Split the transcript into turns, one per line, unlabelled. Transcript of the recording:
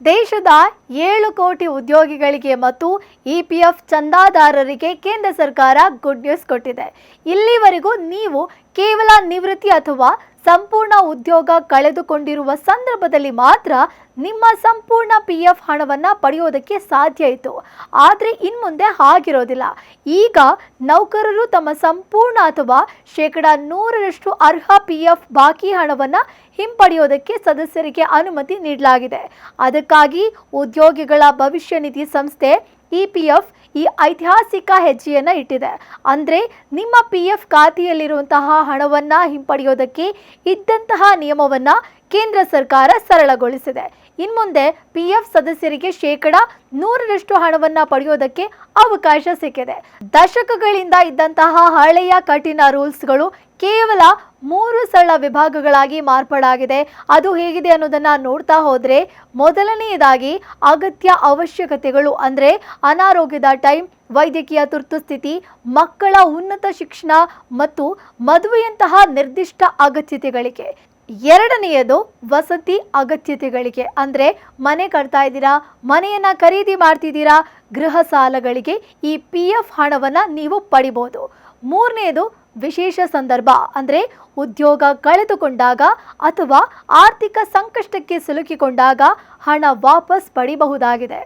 ದೇಶದ 7 ಕೋಟಿ ಉದ್ಯೋಗಿಗಳಿಗೆ ಮತ್ತು ಇಪಿಎಫ್ ಚಂದಾದಾರರಿಗೆ ಕೇಂದ್ರ ಸರ್ಕಾರ ಗುಡ್ ನ್ಯೂಸ್ ಕೊಟ್ಟಿದೆ. ಇಲ್ಲಿವರೆಗೂ ನೀವು ಕೇವಲ ನಿವೃತ್ತಿ ಅಥವಾ ಸಂಪೂರ್ಣ ಉದ್ಯೋಗ ಕಳೆದುಕೊಂಡಿರುವ ಸಂದರ್ಭದಲ್ಲಿ ಮಾತ್ರ ನಿಮ್ಮ ಸಂಪೂರ್ಣ ಪಿಎಫ್ ಹಣವನ್ನು ಪಡೆಯೋದಕ್ಕೆ ಸಾಧ್ಯ ಇತ್ತು. ಆದರೆ ಇನ್ಮುಂದೆ ಹಾಗಿರೋದಿಲ್ಲ. ಈಗ ನೌಕರರು ತಮ್ಮ ಸಂಪೂರ್ಣ ಅಥವಾ 100% ಅರ್ಹ ಪಿಎಫ್ ಬಾಕಿ ಹಣವನ್ನು ಹಿಂಪಡೆಯೋದಕ್ಕೆ ಸದಸ್ಯರಿಗೆ ಅನುಮತಿ ನೀಡಲಾಗಿದೆ. ಅದಕ್ಕಾಗಿ ಉದ್ಯೋಗಿಗಳ ಭವಿಷ್ಯ ನಿಧಿ ಸಂಸ್ಥೆ ಇಪಿಎಫ್ ಈ ಐತಿಹಾಸಿಕ ಹೆಜ್ಜೆಯನ್ನು ಇಟ್ಟಿದೆ. ಅಂದರೆ ನಿಮ್ಮ ಪಿಎಫ್ ಖಾತೆಯಲ್ಲಿರುವಂತಹ ಹಣವನ್ನು ಹಿಂಪಡೆಯೋದಕ್ಕೆ ಇದ್ದಂತಹ ನಿಯಮವನ್ನು ಕೇಂದ್ರ ಸರ್ಕಾರ ಸರಳಗೊಳಿಸಿದೆ. ಇನ್ಮುಂದೆ ಪಿಎಫ್ ಸದಸ್ಯರಿಗೆ 100% ಹಣವನ್ನು ಪಡೆಯೋದಕ್ಕೆ ಅವಕಾಶ ಸಿಕ್ಕಿದೆ. ದಶಕಗಳಿಂದ ಇದ್ದಂತಹ ಹಳೆಯ ಕಠಿಣ ರೂಲ್ಸ್ಗಳು ಕೇವಲ 3 ಸರಳ ವಿಭಾಗಗಳಾಗಿ ಮಾರ್ಪಾಡಾಗಿದೆ. ಅದು ಹೇಗಿದೆ ಅನ್ನೋದನ್ನ ನೋಡ್ತಾ ಹೋದ್ರೆ, ಮೊದಲನೆಯದಾಗಿ ಅಗತ್ಯ ಅವಶ್ಯಕತೆಗಳು ಅಂದರೆ ಅನಾರೋಗ್ಯದ ಟೈಮ್, ವೈದ್ಯಕೀಯ ತುರ್ತುಸ್ಥಿತಿ, ಮಕ್ಕಳ ಉನ್ನತ ಶಿಕ್ಷಣ ಮತ್ತು ಮದುವೆಯಂತಹ ನಿರ್ದಿಷ್ಟ ಅಗತ್ಯತೆಗಳಿಗೆ. ಎರಡನೆಯದು ವಸತಿ ಅಗತ್ಯತೆಗಳಿಗೆ, ಅಂದರೆ ಮನೆ ಕಟ್ತಾ ಇದ್ದೀರಾ, ಮನೆಯನ್ನು ಖರೀದಿ ಮಾಡ್ತಿದ್ದೀರಾ, ಗೃಹ ಸಾಲಗಳಿಗೆ ಈ ಪಿಎಫ್ ಹಣವನ್ನು ನೀವು ಪಡಿಬೋದು. ಮೂರನೆಯದು ವಿಶೇಷ ಸಂದರ್ಭ, ಅಂದರೆ ಉದ್ಯೋಗ ಕಳೆದುಕೊಂಡಾಗ ಅಥವಾ ಆರ್ಥಿಕ ಸಂಕಷ್ಟಕ್ಕೆ ಸಿಲುಕಿಕೊಂಡಾಗ ಹಣ ವಾಪಸ್ ಪಡಿಬಹುದಾಗಿದೆ.